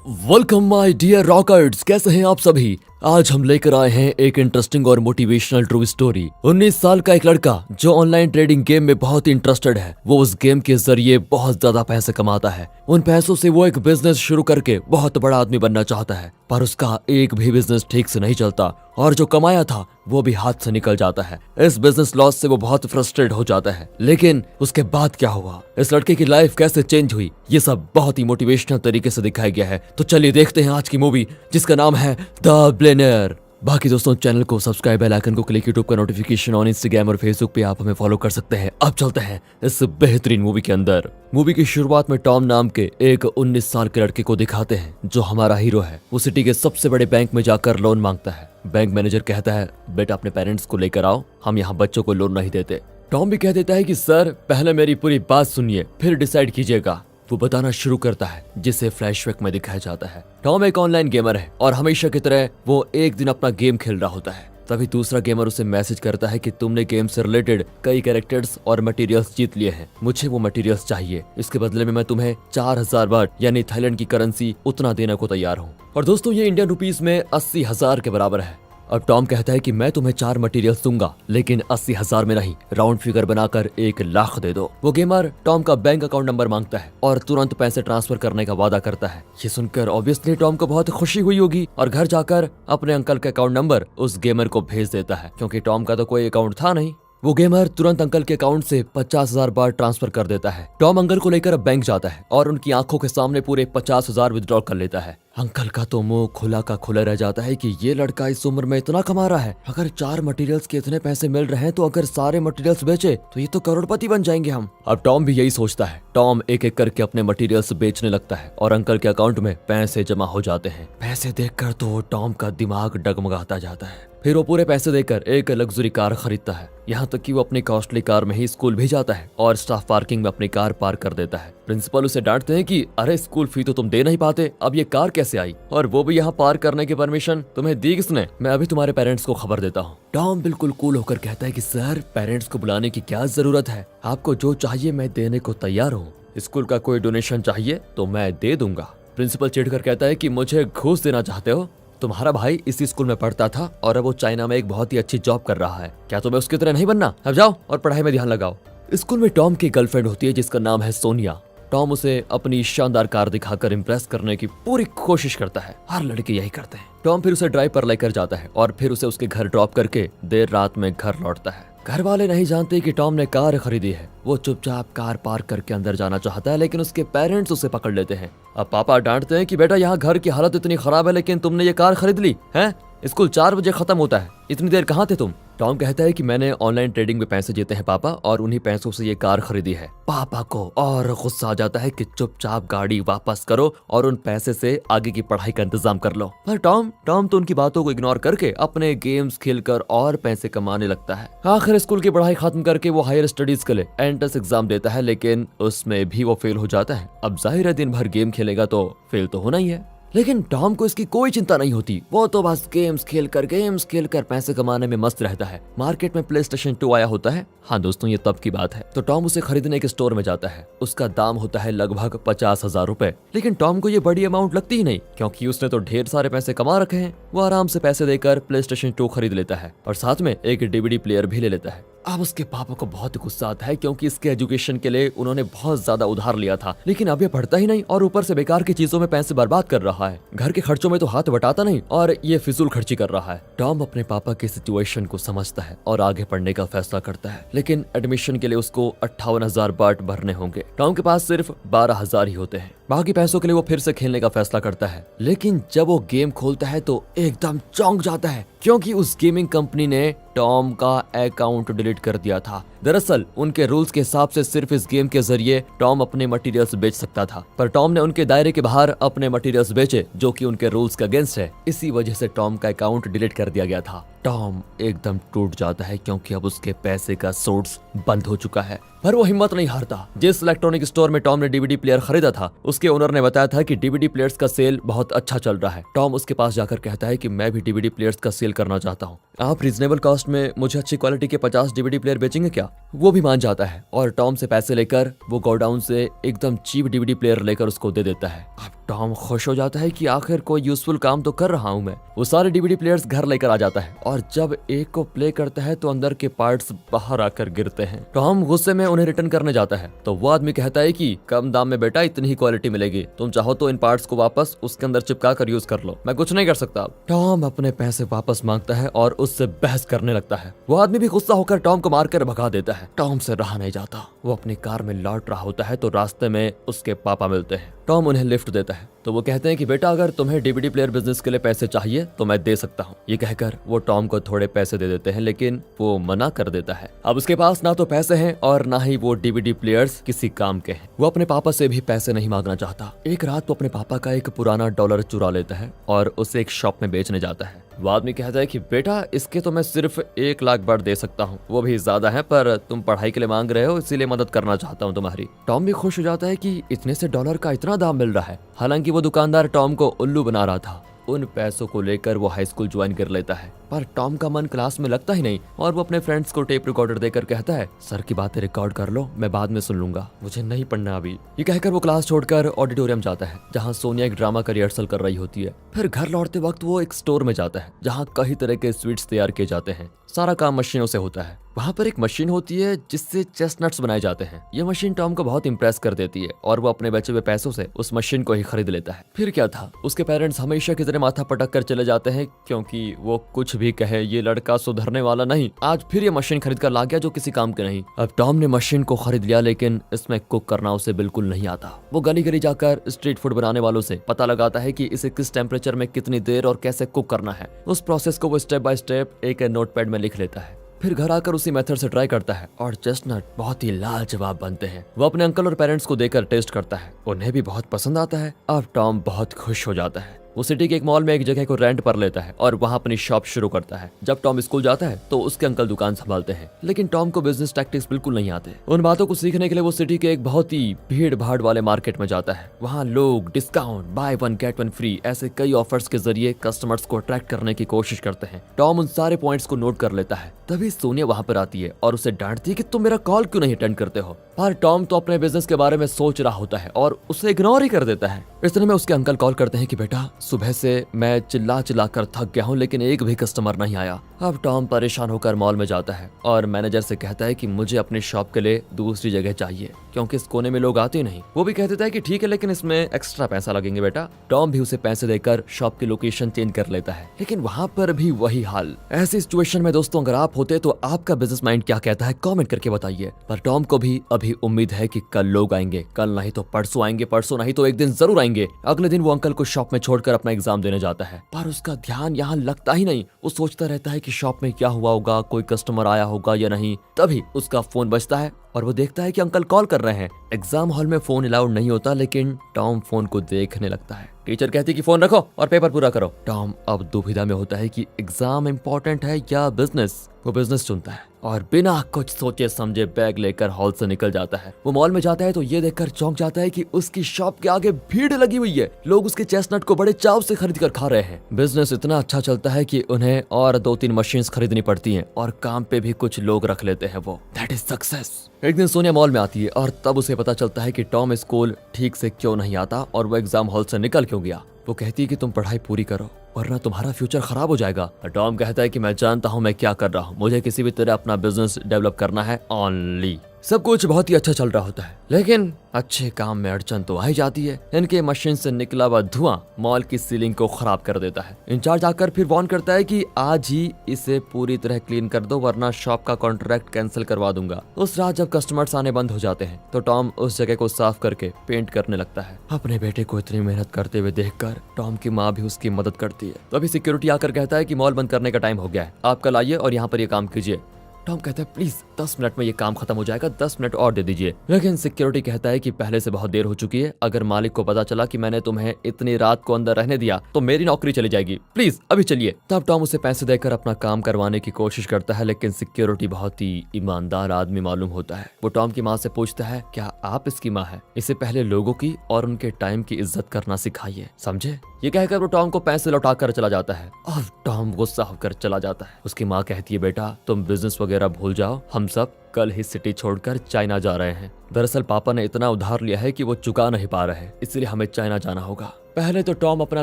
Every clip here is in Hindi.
वेलकम माय डियर रॉकर्ट्स, कैसे हैं आप सभी। आज हम लेकर आए हैं एक इंटरेस्टिंग और मोटिवेशनल ट्रू स्टोरी। 19 साल का एक लड़का जो ऑनलाइन ट्रेडिंग गेम में बहुत ही इंटरेस्टेड है, वो उस गेम के जरिए बहुत ज्यादा पैसे कमाता है। उन पैसों से वो एक बिजनेस शुरू करके बहुत बड़ा आदमी बनना चाहता है, पर उसका एक भी बिजनेस ठीक से नहीं चलता और जो कमाया था वो भी हाथ से निकल जाता है। इस बिजनेस लॉस से वो बहुत फ्रस्ट्रेट हो जाता है। लेकिन उसके बाद क्या हुआ, इस लड़के की लाइफ कैसे चेंज हुई, ये सब बहुत ही मोटिवेशनल तरीके से दिखाया गया है। तो चलिए देखते हैं आज की मूवी, जिसका नाम है द बिलियनेयर। बाकी दोस्तों, चैनल को सब्सक्राइब, बेल आइकन को क्लिक, यूट्यूब का नोटिफिकेशन ऑन, इंस्टाग्राम और फेसबुक पे आप हमें फॉलो कर सकते हैं। अब चलते हैं इस बेहतरीन मूवी के अंदर। मूवी की शुरुआत में टॉम नाम के एक 19 साल के लड़के को दिखाते हैं जो हमारा हीरो है। वो सिटी के सबसे बड़े बैंक में जाकर लोन मांगता है। बैंक मैनेजर कहता है, बेटा अपने पेरेंट्स को लेकर आओ, हम यहाँ बच्चों को लोन नहीं देते। टॉम भी कह देता है कि सर पहले मेरी पूरी बात सुनिए, फिर डिसाइड कीजिएगा। वो बताना शुरू करता है, जिसे फ्लैशबैक में दिखाया जाता है। टॉम एक ऑनलाइन गेमर है और हमेशा की तरह वो एक दिन अपना गेम खेल रहा होता है। तभी दूसरा गेमर उसे मैसेज करता है कि तुमने गेम से रिलेटेड कई कैरेक्टर्स और मटेरियल्स जीत लिए हैं, मुझे वो मटेरियल्स चाहिए। इसके बदले में मैं तुम्हें 4000 बाट यानी थाईलैंड की करेंसी उतना देने को तैयार हूँ। और दोस्तों, ये इंडियन रुपीस में 80,000 के बराबर है। अब टॉम कहता है कि मैं तुम्हें 4 मटेरियल्स दूंगा, लेकिन 80,000 में नहीं, राउंड फिगर बनाकर 1 लाख दे दो। वो गेमर टॉम का बैंक अकाउंट नंबर मांगता है और तुरंत पैसे ट्रांसफर करने का वादा करता है। ये सुनकर ऑब्वियसली टॉम को बहुत खुशी हुई होगी और घर जाकर अपने अंकल का अकाउंट नंबर उस गेमर को भेज देता है, क्योंकि टॉम का तो कोई अकाउंट था नहीं। वो गेमर तुरंत अंकल के अकाउंट से 50,000 बार ट्रांसफर कर देता है। टॉम अंकल को लेकर अब बैंक जाता है और उनकी आंखों के सामने पूरे 50,000 विड्रॉ कर लेता है। अंकल का तो मुंह खुला का खुला रह जाता है कि ये लड़का इस उम्र में इतना कमा रहा है। अगर 4 मटेरियल्स के इतने पैसे मिल रहे हैं तो अगर सारे मटेरियल्स बेचे तो ये तो करोड़पति बन जाएंगे हम। अब टॉम भी यही सोचता है। टॉम एक एक करके अपने मटेरियल्स बेचने लगता है और अंकल के अकाउंट में पैसे जमा हो जाते हैं। पैसे देखकर तो टॉम का दिमाग डगमगाता जाता है। फिर वो पूरे पैसे देकर एक लग्जरी कार खरीदता है। यहाँ तक कि वो अपनी कॉस्टली कार में ही स्कूल भी जाता है और स्टाफ पार्किंग में अपनी कार पार्क कर देता है। प्रिंसिपल उसे डांटते हैं कि अरे स्कूल फी तो तुम दे नहीं पाते, अब ये कार कैसे आई, और वो भी यहाँ पार्क करने की परमिशन तुम्हें दी किसने, मैं अभी तुम्हारे पेरेंट्स को खबर देता हूँ। टॉम बिल्कुल कूल होकर कहता है कि सर पेरेंट्स को बुलाने की क्या जरूरत है, आपको जो चाहिए मैं देने को तैयार हूँ। स्कूल का कोई डोनेशन चाहिए तो मैं दे दूंगा। प्रिंसिपल चिढ़कर कहता है कि मुझे घूस देना चाहते हो, तुम्हारा भाई इसी स्कूल में पढ़ता था और अब वो चाइना में एक बहुत ही अच्छी जॉब कर रहा है, क्या तुम्हें उसकी तरह नहीं बनना, अब जाओ और पढ़ाई में ध्यान लगाओ। स्कूल में टॉम की गर्लफ्रेंड होती है जिसका नाम है सोनिया। टॉम उसे अपनी शानदार कार दिखाकर इम्प्रेस करने की पूरी कोशिश करता है। हर लड़के यही करते हैं। टॉम फिर उसे ड्राइव पर लेकर जाता है और फिर उसे उसके घर ड्रॉप करके देर रात में घर लौटता है। घर वाले नहीं जानते कि टॉम ने कार खरीदी है। वो चुपचाप कार पार्क करके अंदर जाना चाहता है, लेकिन उसके पेरेंट्स उसे पकड़ लेते हैं। अब पापा डांटते हैं कि बेटा यहाँ घर की हालत इतनी खराब है, लेकिन तुमने ये कार खरीद ली है, स्कूल 4 बजे खत्म होता है, इतनी देर कहाँ थे तुम। टॉम कहता है कि मैंने ऑनलाइन ट्रेडिंग में पैसे जीते हैं पापा, और उन्हीं पैसों से ये कार खरीदी है। पापा को और गुस्सा आ जाता है कि चुपचाप गाड़ी वापस करो और उन पैसे से आगे की पढ़ाई का इंतजाम कर लो। पर टॉम तो उनकी बातों को इग्नोर करके अपने गेम्स खेलकर और पैसे कमाने लगता है। आखिर स्कूल की पढ़ाई खत्म करके वो हायर स्टडीज के लिए एंट्रेंस एग्जाम देता है, लेकिन उसमें भी वो फेल हो जाता है। अब जाहिर है दिन भर गेम खेलेगा तो फेल तो होना ही है। लेकिन टॉम को इसकी कोई चिंता नहीं होती। वो तो बस गेम्स खेलकर पैसे कमाने में मस्त रहता है। मार्केट में PlayStation 2 आया होता है। हाँ दोस्तों, ये तब की बात है। तो टॉम उसे खरीदने के स्टोर में जाता है। उसका दाम होता है लगभग 50,000 रुपए। लेकिन टॉम को ये बड़ी अमाउंट लगती ही नहीं, क्योंकि उसने तो ढेर सारे पैसे कमा रखे हैं। वो आराम से पैसे देकर PlayStation 2 खरीद लेता है और साथ में एक DVD प्लेयर भी ले लेता है। अब उसके पापा को बहुत गुस्सा आता है, क्योंकि इसके एजुकेशन के लिए उन्होंने बहुत ज्यादा उधार लिया था, लेकिन अब ये पढ़ता ही नहीं और ऊपर से बेकार की चीजों में पैसे बर्बाद कर रहा है। घर के खर्चों में तो हाथ बटाता नहीं और ये फिजूल खर्ची कर रहा है। टॉम अपने पापा की सिचुएशन को समझता है और आगे पढ़ने का फैसला करता है, लेकिन एडमिशन के लिए उसको 58,000 बाट भरने होंगे। टॉम के पास सिर्फ 12,000 ही होते हैं। बाकी पैसों के लिए वो फिर से खेलने का फैसला करता है, लेकिन जब वो गेम खोलता है तो एकदम चौंक जाता है, क्योंकि उस गेमिंग कंपनी ने टॉम का अकाउंट डिलीट कर दिया था। दरअसल उनके रूल्स के हिसाब से सिर्फ इस गेम के जरिए टॉम अपने मटेरियल्स बेच सकता था, पर टॉम ने उनके दायरे के बाहर अपने मटेरियल्स बेचे, जो कि उनके रूल्स के अगेंस्ट है। इसी वजह से टॉम का अकाउंट डिलीट कर दिया गया था। टॉम एकदम टूट जाता है, क्योंकि अब उसके पैसे का सोर्स बंद हो चुका है। पर वो हिम्मत नहीं हारता। जिस इलेक्ट्रॉनिक स्टोर में टॉम ने DVD प्लेयर खरीदा था, उसके ओनर ने बताया था कि DVD प्लेयर्स का सेल बहुत अच्छा चल रहा है। टॉम उसके पास जाकर कहता है कि मैं भी DVD प्लेयर्स का सेल करना चाहता हूँ, आप रीजनेबल कॉस्ट में मुझे अच्छी क्वालिटी के 50 DVD प्लेयर बेचेंगे क्या। वो भी मान जाता है और टॉम से पैसे लेकर वो गोडाउन से एकदम चीप DVD प्लेयर लेकर उसको दे देता है। अब टॉम खुश हो जाता है कि आखिर कोई यूजफुल काम तो कर रहा हूँ मैं। वो सारे डीवीडी प्लेयर्स घर लेकर आ जाता है और जब एक को प्ले करता है तो अंदर के पार्ट्स बाहर आकर गिरते हैं। टॉम गुस्से में उन्हें रिटर्न करने जाता है तो वो आदमी कहता है कि कम दाम में बेटा इतनी ही क्वालिटी मिलेगी, तुम चाहो तो इन पार्ट्स को वापस उसके अंदर चिपका कर यूज कर लो, मैं कुछ नहीं कर सकता। टॉम अपने पैसे वापस मांगता है और उससे बहस करने लगता है। वो आदमी भी गुस्सा होकर टॉम को मारकर भगा देता है। टॉम से रहा नहीं जाता, वो अपनी कार में लौट रहा होता है तो रास्ते में उसके पापा मिलते हैं। टॉम उन्हें लिफ्ट देता है तो वो कहते हैं कि बेटा अगर तुम्हें डीवीडी प्लेयर बिजनेस के लिए पैसे चाहिए तो मैं दे सकता हूँ। ये कहकर वो टॉम को थोड़े पैसे दे देते हैं लेकिन वो मना कर देता है। अब उसके पास ना तो पैसे हैं और ना ही वो डीवीडी प्लेयर्स किसी काम के हैं। वो अपने पापा से भी पैसे नहीं मांगना चाहता। एक रात वो अपने पापा का एक पुराना डॉलर चुरा लेता है और उसे एक शॉप में बेचने जाता है। वो आदमी कहता है कि बेटा इसके तो मैं सिर्फ 1 लाख बार दे सकता हूँ, वो भी ज्यादा है, पर तुम पढ़ाई के लिए मांग रहे हो इसीलिए मदद करना चाहता हूँ तुम्हारी। टॉम भी खुश हो जाता है कि इतने से डॉलर का इतना दाम मिल रहा है। हालांकि वो दुकानदार टॉम को उल्लू बना रहा था। उन पैसों को लेकर वो हाई स्कूल ज्वाइन कर लेता है, पर टॉम का मन क्लास में लगता ही नहीं और वो अपने फ्रेंड्स को टेप रिकॉर्डर देकर कहता है सर की बातें रिकॉर्ड कर लो, मैं बाद में सुन लूंगा, मुझे नहीं पढ़ना अभी। ये कहकर वो क्लास छोड़कर ऑडिटोरियम जाता है जहाँ सोनिया एक ड्रामा का रिहर्सल कर रही होती है। फिर घर लौटते वक्त वो एक स्टोर में जाता है जहाँ कई तरह के स्वीट्स तैयार किए जाते हैं। सारा काम मशीनों से होता है। वहाँ पर एक मशीन होती है जिससे चेस्टनट्स बनाए जाते हैं। ये मशीन टॉम को बहुत इंप्रेस कर देती है और वो अपने बचे हुए पैसों से उस मशीन को ही खरीद लेता है। फिर क्या था, उसके पेरेंट्स हमेशा की तरह माथा पटक कर चले जाते हैं क्योंकि वो कुछ भी कहे ये लड़का सुधरने वाला नहीं। आज फिर ये मशीन खरीद कर ला गया जो किसी काम के नहीं। अब टॉम ने मशीन को खरीद लिया लेकिन इसमें कुक करना उसे बिल्कुल नहीं आता। वो गली गली जाकर स्ट्रीट फूड बनाने वालों से पता लगाता है कि इसे किस टेम्परेचर में कितनी देर और कैसे कुक करना है। उस प्रोसेस को वो स्टेप बाय स्टेप एक नोटपैड में लिख लेता है। फिर घर आकर उसी मेथड से ट्राई करता है और चेस्टनट बहुत ही लाजवाब बनते हैं। वो अपने अंकल और पेरेंट्स को देकर टेस्ट करता है, उन्हें भी बहुत पसंद आता है। अब टॉम बहुत खुश हो जाता है। वो सिटी के एक मॉल में एक जगह को रेंट पर लेता है और वहाँ अपनी शॉप शुरू करता है। जब टॉम स्कूल जाता है तो उसके अंकल दुकान संभालते हैं, लेकिन टॉम को बिजनेस टैक्टिक्स बिल्कुल नहीं आते। उन बातों को सीखने के लिए वो सिटी के एक बहुत ही भीड़ भाड़ वाले मार्केट में जाता है। वहाँ लोग डिस्काउंट, बाय 1 गेट 1 फ्री ऐसे कई ऑफर्स के जरिए कस्टमर्स को अट्रैक्ट करने की कोशिश करते हैं। टॉम उन सारे पॉइंट्स को नोट कर लेता है। तभी सोनिया वहाँ पर आती है और उसे डांटती है कि तुम मेरा कॉल क्यों नहीं अटेंड करते हो। पर टॉम तो अपने बिजनेस के बारे में सोच रहा होता है और उसे इग्नोर ही कर देता है। इतने में उसके अंकल कॉल करते हैं कि बेटा सुबह से मैं चिल्ला चिल्ला कर थक गया हूँ लेकिन एक भी कस्टमर नहीं आया। अब टॉम परेशान होकर मॉल में जाता है और मैनेजर से कहता है कि मुझे अपनी शॉप के लिए दूसरी जगह चाहिए क्योंकि इस कोने में लोग आते नहीं। वो भी कह देता है कि ठीक है लेकिन इसमें एक्स्ट्रा पैसा लगेंगे बेटा। टॉम भी उसे पैसे देकर शॉप की लोकेशन चेंज कर लेता है, लेकिन वहाँ पर भी वही हाल। ऐसी सिचुएशन में दोस्तों अगर आप होते तो आपका बिजनेस माइंड क्या कहता है कमेंट करके बताइए। पर टॉम को भी अभी उम्मीद है कि कल लोग आएंगे, कल नहीं तो परसों आएंगे, परसों नहीं तो एक दिन जरूर आएंगे। अगले दिन वो अंकल को शॉप में छोड़कर अपना एग्जाम देने जाता है, पर उसका ध्यान यहाँ लगता ही नहीं। वो सोचता रहता है कि शॉप में क्या हुआ होगा, कोई कस्टमर आया होगा या नहीं। तभी उसका फोन बजता है और वो देखता है कि अंकल कॉल कर रहे हैं। एग्जाम हॉल में फोन अलाउड नहीं होता लेकिन टॉम फोन को देखने लगता है। टीचर कहती कि फोन रखो और पेपर पूरा करो। टॉम अब दुविधा में होता है कि एग्जाम इम्पोर्टेंट है या बिजनेस। वो बिजनेस चुनता है और बिना कुछ सोचे समझे बैग लेकर हॉल से निकल जाता है। वो मॉल में जाता है तो ये देखकर चौंक जाता है कि उसकी शॉप के आगे भीड़ लगी हुई है। लोग उसके चेस्टनट को बड़े चाव से खरीद कर खा रहे हैं। बिजनेस इतना अच्छा चलता है कि उन्हें और 2-3 मशीन्स खरीदनी पड़ती हैं और काम पे भी कुछ लोग रख लेते हैं। वो दैट इज सक्सेस। एक दिन सोनिया मॉल में आती है और तब उसे पता चलता है कि टॉम स्कूल ठीक से क्यों नहीं आता और वो एग्जाम हॉल से निकल क्यों गया। वो कहती है कि तुम पढ़ाई पूरी करो वरना तुम्हारा फ्यूचर खराब हो जाएगा। टॉम कहता है कि मैं जानता हूँ मैं क्या कर रहा हूँ, मुझे किसी भी तरह अपना बिजनेस डेवलप करना है ओनली। सब कुछ बहुत ही अच्छा चल रहा होता है लेकिन अच्छे काम में अड़चन तो आ ही जाती है। इनके मशीन से निकला हुआ धुआं मॉल की सीलिंग को खराब कर देता है। इंचार्ज आकर फिर वार्न करता है कि आज ही इसे पूरी तरह क्लीन कर दो वरना शॉप का कॉन्ट्रैक्ट कैंसिल करवा दूंगा। उस रात जब कस्टमर्स आने बंद हो जाते हैं तो टॉम उस जगह को साफ करके पेंट करने लगता है। अपने बेटे को इतनी मेहनत करते हुए देखकर टॉम की माँ भी उसकी मदद करती है। तभी सिक्योरिटी आकर कहता है कि मॉल बंद करने का टाइम हो गया है, आप कल आइए और यहाँ पर ये काम कीजिए। टॉम कहता है प्लीज 10 मिनट में ये काम खत्म हो जाएगा, 10 मिनट और दे दीजिए। लेकिन सिक्योरिटी कहता है कि पहले से बहुत देर हो चुकी है, अगर मालिक को पता चला कि मैंने तुम्हें इतनी रात को अंदर रहने दिया तो मेरी नौकरी चली जाएगी, प्लीज अभी चलिए। तब टॉम उसे पैसे देकर अपना काम करवाने की कोशिश करता है लेकिन सिक्योरिटी बहुत ही ईमानदार आदमी मालूम होता है। वो टॉम की माँ से पूछता है क्या आप इसकी माँ है? इसे पहले लोगों की और उनके टाइम की इज्जत करना सिखाइए, समझे? ये कहकर वो टॉम को पैसे लौटा कर चला जाता है और टॉम गुस्सा होकर चला जाता है। उसकी माँ कहती है बेटा तुम बिजनेस वगैरह भूल जाओ, हम सब कल ही सिटी छोड़कर चाइना जा रहे हैं। दरअसल पापा ने इतना उधार लिया है कि वो चुका नहीं पा रहे, इसलिए हमें चाइना जाना होगा। पहले तो टॉम अपना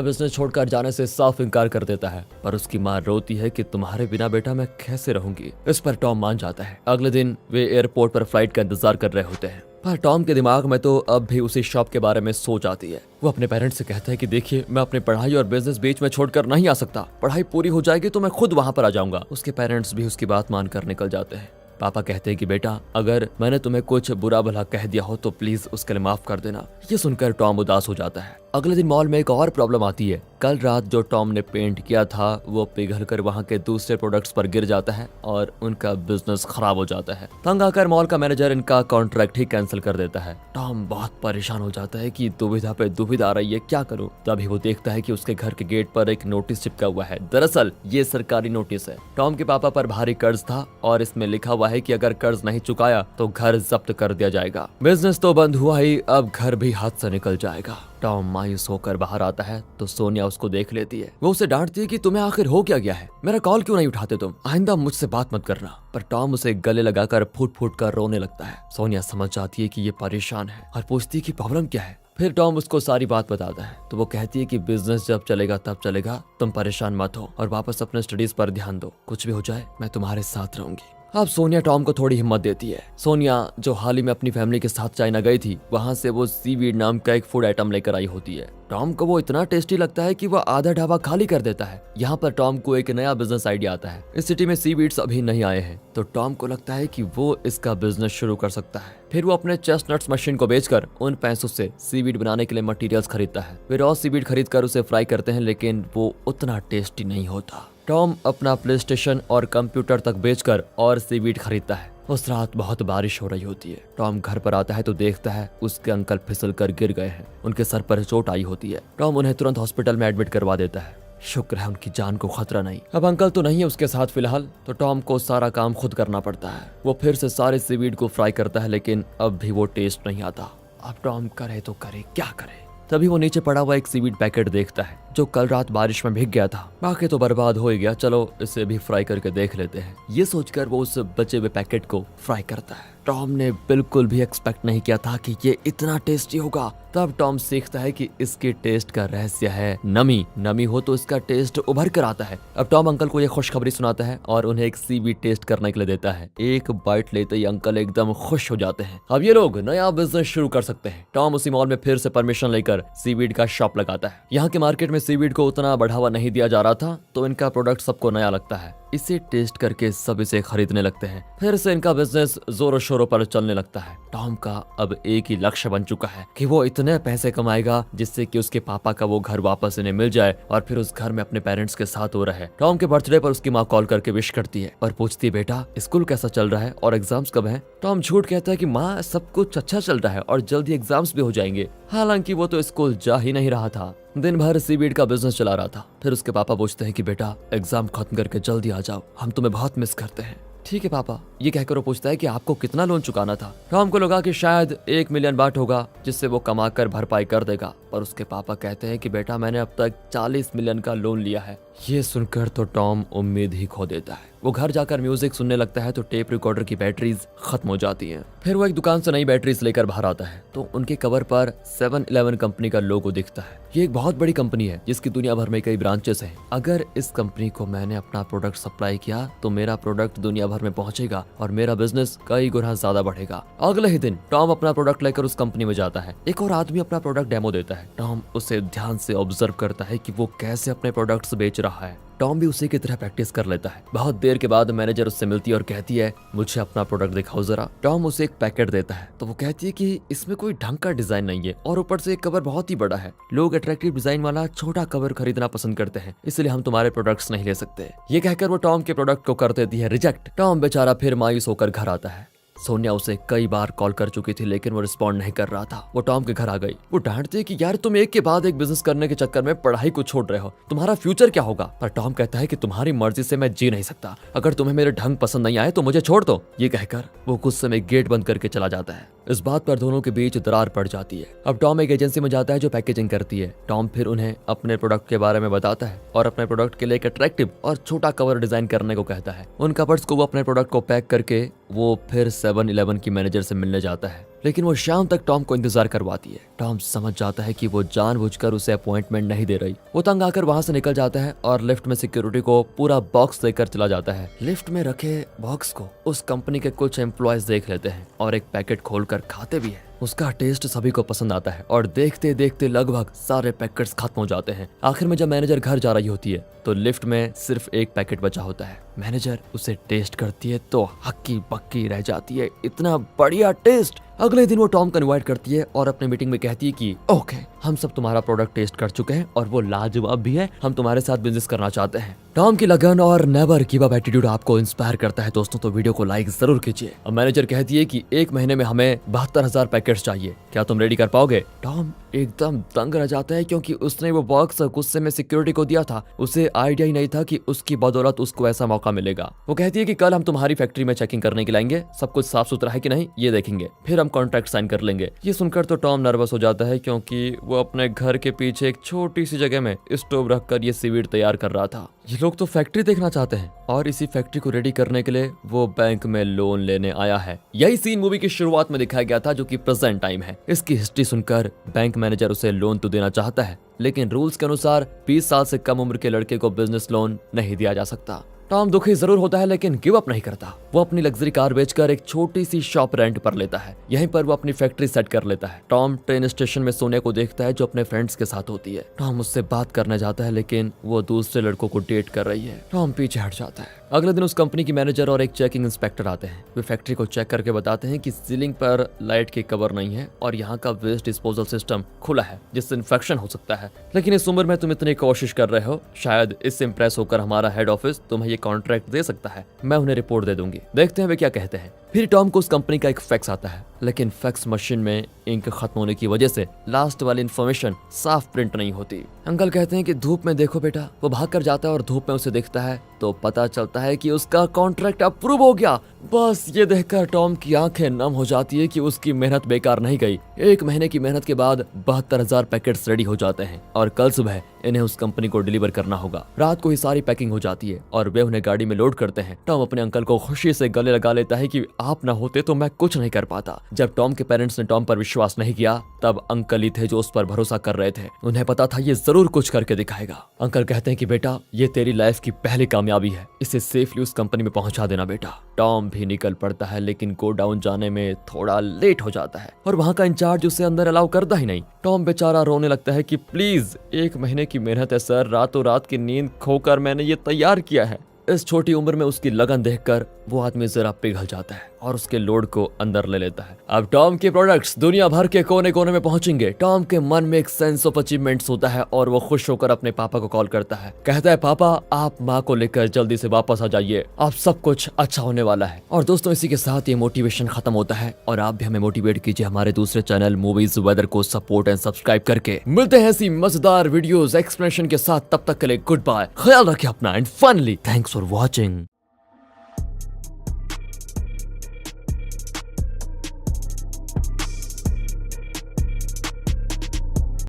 बिजनेस छोड़कर जाने से साफ इनकार कर देता है, पर उसकी माँ रोती है कि तुम्हारे बिना बेटा मैं कैसे रहूंगी। इस पर टॉम मान जाता है। अगले दिन वे एयरपोर्ट पर फ्लाइट का इंतजार कर रहे होते हैं, पर टॉम के दिमाग में तो अब भी उसी शॉप के बारे में सोच आती है। वो अपने पेरेंट्स से कहता है कि देखिए, मैं अपनी पढ़ाई और बिजनेस बीच में छोड़कर नहीं आ सकता। पढ़ाई पूरी हो जाएगी तो मैं खुद वहां पर आ जाऊंगा। उसके पेरेंट्स भी उसकी बात मानकर निकल जाते हैं। पापा कहते हैं कि बेटा, अगर मैंने तुम्हें कुछ बुरा भला कह दिया हो तो प्लीज उसके लिए माफ कर देना। ये सुनकर टॉम उदास हो जाता है। अगले दिन मॉल में एक और प्रॉब्लम आती है। कल रात जो टॉम ने पेंट किया था वो पिघलकर वहां के दूसरे प्रोडक्ट्स पर गिर जाता है और उनका बिजनेस खराब हो जाता है। तंग आकर मॉल का मैनेजर इनका कॉन्ट्रैक्ट ही कैंसिल कर देता है। टॉम बहुत परेशान हो जाता है कि दुविधा पे दुविधा आ रही है, क्या करूं। तभी वो देखता है कि उसके घर के गेट पर एक नोटिस चिपका हुआ है। दरअसल ये सरकारी नोटिस है। टॉम के पापा पर भारी कर्ज था और इसमें लिखा हुआ है कि अगर कर्ज नहीं चुकाया तो घर जब्त कर दिया जाएगा। बिजनेस तो बंद हुआ ही, अब घर भी हाथ से निकल जाएगा। टॉम मायूस होकर बाहर आता है तो सोनिया उसको देख लेती है। वो उसे डांटती है कि तुम्हें आखिर हो क्या गया है, मेरा कॉल क्यों नहीं उठाते तुम, आइंदा मुझसे बात मत करना। पर टॉम उसे गले लगाकर फूट फूट कर रोने लगता है। सोनिया समझ जाती है कि ये परेशान है और पूछती है कि प्रॉब्लम क्या है। फिर टॉम उसको सारी बात बताता है तो वो कहती है कि बिजनेस जब चलेगा तब चलेगा, तुम परेशान मत हो और वापस अपने स्टडीज पर ध्यान दो। कुछ भी हो जाए मैं तुम्हारे साथ रहूंगी। अब सोनिया टॉम को थोड़ी हिम्मत देती है। सोनिया जो हाल ही में अपनी फैमिली के साथ चाइना गई थी, वहां से वो सीवीड नाम का एक फूड आइटम लेकर आई होती है। टॉम को वो इतना टेस्टी लगता है कि वो आधा ढाबा खाली कर देता है। यहाँ पर टॉम को एक नया बिजनेस आइडिया आता है। इस सिटी में सीवीड्स अभी नहीं आए हैं तो टॉम को लगता है कि वो इसका बिजनेस शुरू कर सकता है। फिर वो अपने चेस्टनट्स मशीन को बेचकर उन पैसों से सीवीड बनाने के लिए मटेरियल्स खरीदता है। वे रॉ सीवीड खरीद कर उसे फ्राई करते हैं, लेकिन वो उतना टेस्टी नहीं होता। टॉम अपना प्ले स्टेशन और कंप्यूटर तक बेचकर और सीवीड खरीदता है। उस रात बहुत बारिश हो रही होती है। टॉम घर पर आता है तो देखता है उसके अंकल फिसल कर गिर गए हैं। उनके सर पर चोट आई होती है। टॉम उन्हें तुरंत हॉस्पिटल में एडमिट करवा देता है। शुक्र है उनकी जान को खतरा नहीं। अब अंकल तो नहीं है उसके साथ फिलहाल, तो टॉम को सारा काम खुद करना पड़ता है। वो फिर से सारे सीवीड को फ्राई करता है, लेकिन अब भी वो टेस्ट नहीं आता। अब टॉम करे तो करे क्या करे। तभी वो नीचे पड़ा हुआ एक सीवीड पैकेट देखता है जो कल रात बारिश में भीग गया था। बाकी तो बर्बाद हो ही गया, चलो इसे भी फ्राई करके देख लेते हैं। ये सोचकर वो उस बचे हुए पैकेट को फ्राई करता है। टॉम ने बिल्कुल भी एक्सपेक्ट नहीं किया था कि ये इतना टेस्टी होगा। तब टॉम सीखता है कि इसके टेस्ट का रहस्य है नमी। नमी हो तो इसका टेस्ट उभर कर आता है। अब टॉम अंकल को ये खुशखबरी सुनाता है और उन्हें एक सीवीड टेस्ट करने के लिए देता है। एक बाइट लेते ही अंकल एकदम खुश हो जाते हैं। अब ये लोग नया बिजनेस शुरू कर सकते हैं। टॉम उसी मॉल में फिर से परमिशन लेकर सीवीड का शॉप लगाता है। यहाँ के मार्केट में सीवीड को उतना बढ़ावा नहीं दिया जा रहा था, तो इनका प्रोडक्ट सबको नया लगता है। इसे टेस्ट करके सब इसे खरीदने लगते हैं। फिर से इनका बिजनेस जोरों शोरों पर चलने लगता है। टॉम का अब एक ही लक्ष्य बन चुका है कि वो इतने पैसे कमाएगा जिससे कि उसके पापा का वो घर वापस इन्हें मिल जाए और फिर उस घर में अपने पेरेंट्स के साथ वो रहे। टॉम के बर्थडे पर उसकी माँ कॉल करके विश करती है और पूछती है, बेटा स्कूल कैसा चल रहा है और एग्जाम्स कब है। टॉम झूठ कहता है कि माँ सब कुछ अच्छा चल रहा है और जल्दी एग्जाम्स भी हो जाएंगे। हालांकि वो तो स्कूल जा ही नहीं रहा था, दिन भर सीवीड का बिजनेस चला रहा था। फिर उसके पापा पूछते हैं कि बेटा एग्जाम खत्म करके जल्दी आ जाओ, हम तुम्हें बहुत मिस करते हैं। ठीक है पापा। ये कहकर वो पूछता है कि आपको कितना लोन चुकाना था। टॉम को लगा कि शायद 1 मिलियन बाट होगा जिससे वो कमा कर भरपाई कर देगा, पर उसके पापा कहते हैं कि बेटा मैंने अब तक 40 मिलियन का लोन लिया है। ये सुनकर तो टॉम उम्मीद ही खो देता है। वो घर जाकर म्यूजिक सुनने लगता है तो टेप रिकॉर्डर की बैटरीज खत्म हो जाती हैं। फिर वो एक दुकान से नई बैटरीज लेकर बाहर आता है तो उनके कवर पर 7-Eleven कंपनी का लोगो दिखता है। ये एक बहुत बड़ी कंपनी है जिसकी दुनिया भर में कई ब्रांचेस हैं। अगर इस कंपनी को मैंने अपना प्रोडक्ट सप्लाई किया तो मेरा प्रोडक्ट दुनिया भर में पहुंचेगा और मेरा बिजनेस कई गुना ज्यादा बढ़ेगा। अगले ही दिन टॉम अपना प्रोडक्ट लेकर उस कंपनी में जाता है। एक और आदमी अपना प्रोडक्ट डेमो देता है। टॉम उसे ध्यान से ऑब्जर्व करता है कि वो कैसे अपने प्रोडक्ट्स बेच रहा है। टॉम भी उसी की तरह प्रैक्टिस कर लेता है। बहुत देर के बाद मैनेजर उससे मिलती है और कहती है, मुझे अपना प्रोडक्ट दिखाओ जरा। टॉम उसे एक पैकेट देता है तो वो कहती है कि इसमें कोई ढंग का डिजाइन नहीं है और ऊपर से कवर बहुत ही बड़ा है। लोग अट्रैक्टिव डिजाइन वाला छोटा कवर खरीदना पसंद करते हैं, इसलिए हम तुम्हारे प्रोडक्ट्स नहीं ले सकते। ये कहकर वो टॉम के प्रोडक्ट को कर देती है रिजेक्ट। टॉम बेचारा फिर मायूस होकर घर आता है। सोनिया उसे कई बार कॉल कर चुकी थी लेकिन वो रिस्पॉन्ड नहीं कर रहा था। वो टॉम के घर आ गई। वो डांटती है कि यार तुम एक के बाद एक बिजनेस करने के चक्कर में पढ़ाई को छोड़ रहे हो, तुम्हारा फ्यूचर क्या होगा। पर टॉम कहता है कि तुम्हारी मर्जी से मैं जी नहीं सकता, अगर तुम्हें मेरे ढंग पसंद नहीं आए तो मुझे छोड़ दो। ये कहकर वो गुस्से में गेट बंद करके चला जाता है। इस बात पर दोनों के बीच दरार पड़ जाती है। अब टॉम एक एजेंसी में जाता है जो पैकेजिंग करती है। टॉम फिर उन्हें अपने प्रोडक्ट के बारे में बताता है और अपने प्रोडक्ट के लिए एक अट्रैक्टिव और छोटा कवर डिजाइन करने को कहता है। उन कवर्स को वो अपने प्रोडक्ट को पैक करके वो फिर 7-Eleven की मैनेजर से मिलने जाता है। लेकिन वो शाम तक टॉम को इंतजार करवाती है। टॉम समझ जाता है कि वो जानबूझकर उसे अपॉइंटमेंट नहीं दे रही। वो तंग आकर वहां से निकल जाता है और लिफ्ट में सिक्योरिटी को पूरा बॉक्स देकर चला जाता है। लिफ्ट में रखे बॉक्स को उस कंपनी के कुछ एम्प्लॉयज देख लेते हैं और एक पैकेट खोलकर खाते भी हैं। उसका टेस्ट सभी को पसंद आता है और देखते देखते लगभग सारे पैकेट्स खत्म हो जाते हैं। आखिर में जब मैनेजर घर जा रही होती है तो लिफ्ट में सिर्फ एक पैकेट बचा होता है। मैनेजर उसे टेस्ट करती है तो हक्की बक्की रह जाती है, इतना बढ़िया टेस्ट। अगले दिन वो टॉम को इनवाइट करती है और अपने मीटिंग में कहती है कि ओके, हम सब तुम्हारा प्रोडक्ट टेस्ट कर चुके हैं और वो लाजवाब भी है, हम तुम्हारे साथ बिजनेस करना चाहते हैं। टॉम की लगन और नेवर गिव अप एटीट्यूड आपको इंस्पायर करता है दोस्तों, तो वीडियो को लाइक जरूर कीजिए। अब मैनेजर कहती है कि एक महीने में हमें 72,000 पैकेट्स चाहिए, क्या तुम रेडी कर पाओगे? टॉम एकदम दंग रह जाता है क्योंकि उसने वो बॉक्स गुस्से में सिक्योरिटी को दिया था। उसे आइडिया ही नहीं था कि उसकी बदौलत उसको ऐसा मौका मिलेगा। वो कहती है कि कल हम तुम्हारी फैक्ट्री में चेकिंग करने के लाएंगे, सब कुछ साफ सुथरा है कि नहीं ये देखेंगे, फिर हम कॉन्ट्रैक्ट साइन कर लेंगे। ये सुनकर तो टॉम नर्वस हो जाता है क्योंकि वो अपने घर के पीछे एक छोटी सी जगह में स्टोव रखकर ये सीवीड तैयार कर रहा था। ये लोग तो फैक्ट्री देखना चाहते हैं और इसी फैक्ट्री को रेडी करने के लिए वो बैंक में लोन लेने आया है। यही सीन मूवी की शुरुआत में दिखाया गया था जो कि प्रेजेंट टाइम है। इसकी हिस्ट्री सुनकर बैंक मैनेजर उसे लोन तो देना चाहता है, लेकिन रूल्स के अनुसार 20 साल से कम उम्र के लड़के को बिजनेस लोन नहीं दिया जा सकता। टॉम दुखी जरूर होता है लेकिन गिव अप नहीं करता। वो अपनी लग्जरी कार बेचकर एक छोटी सी शॉप रेंट पर लेता है। यहीं पर वो अपनी फैक्ट्री सेट कर लेता है। टॉम ट्रेन स्टेशन में सोनिया को देखता है जो अपने फ्रेंड्स के साथ होती है। टॉम उससे बात करने जाता है लेकिन वो दूसरे लड़कों को डेट कर रही है। टॉम पीछे हट जाता है। अगले दिन उस कंपनी की मैनेजर और एक चेकिंग इंस्पेक्टर आते हैं। वे फैक्ट्री को चेक करके बताते हैं कि सीलिंग पर लाइट की कवर नहीं है और यहाँ का वेस्ट डिस्पोजल सिस्टम खुला है जिससे इन्फेक्शन हो सकता है। लेकिन इस उम्र में तुम इतनी कोशिश कर रहे हो, शायद इससे इम्प्रेस होकर हमारा हेड ऑफिस तुम्हें ये कॉन्ट्रैक्ट दे सकता है। मैं उन्हें रिपोर्ट दे दूंगी, देखते हैं वे क्या कहते हैं। फिर टॉम को उस कंपनी का एक फैक्स आता है, लेकिन फैक्स मशीन में इंक खत्म होने की वजह से लास्ट वाली इन्फॉर्मेशन साफ प्रिंट नहीं होती। अंकल कहते हैं कि धूप में देखो बेटा। वो भाग कर जाता है और धूप में उसे देखता है तो पता चलता है कि उसका कॉन्ट्रैक्ट अप्रूव हो गया। बस ये देखकर टॉम की आंखें नम हो जाती है कि उसकी मेहनत बेकार नहीं गई। एक महीने की मेहनत के बाद 72,000 पैकेट्स रेडी हो जाते हैं और कल सुबह इन्हें उस कंपनी को डिलीवर करना होगा। रात को ही सारी पैकिंग हो जाती है और वे उन्हें गाड़ी में लोड करते हैं। टॉम अपने अंकल को खुशी से गले लगा लेता है कि आप ना होते तो मैं कुछ नहीं कर पाता। जब टॉम के पेरेंट्स ने टॉम पर विश्वास नहीं किया तब अंकल ही थे जो उस पर भरोसा कर रहे थे। उन्हें पता था ये जरूर कुछ करके दिखाएगा। अंकल कहते हैं कि बेटा ये तेरी लाइफ की पहली कामयाबी है, इसे सेफली उस कंपनी में पहुंचा देना बेटा। टॉम भी निकल पड़ता है लेकिन गो डाउन जाने में थोड़ा लेट हो जाता है और वहां का इंचार्ज उसे अंदर अलाउ करता ही नहीं। टॉम बेचारा रोने लगता है कि प्लीज, एक महीने की मेहनत है सर, रातों रात की नींद खोकर मैंने ये तैयार किया है। इस छोटी उम्र में उसकी लगन देखकर वो आदमी जरा पिघल जाता है और उसके लोड को अंदर ले लेता है। अब टॉम के प्रोडक्ट्स दुनिया भर के कोने कोने में पहुंचेंगे। टॉम के मन में एक सेंस ऑफ अचीवमेंट्स होता है और वो खुश होकर अपने पापा को कॉल करता है। कहता है पापा आप माँ को लेकर जल्दी से वापस आ जाइए, अब सब कुछ अच्छा होने वाला है। और दोस्तों इसी के साथ ये मोटिवेशन खत्म होता है और आप भी हमें मोटिवेट कीजिए हमारे दूसरे चैनल मूवीज वेदर को सपोर्ट एंड सब्सक्राइब करके। मिलते हैं ऐसी मजेदार वीडियोस एक्सप्लेनेशन के साथ, तब तक के लिए गुड बाय, ख्याल रखिए अपना and finally thanks for watching.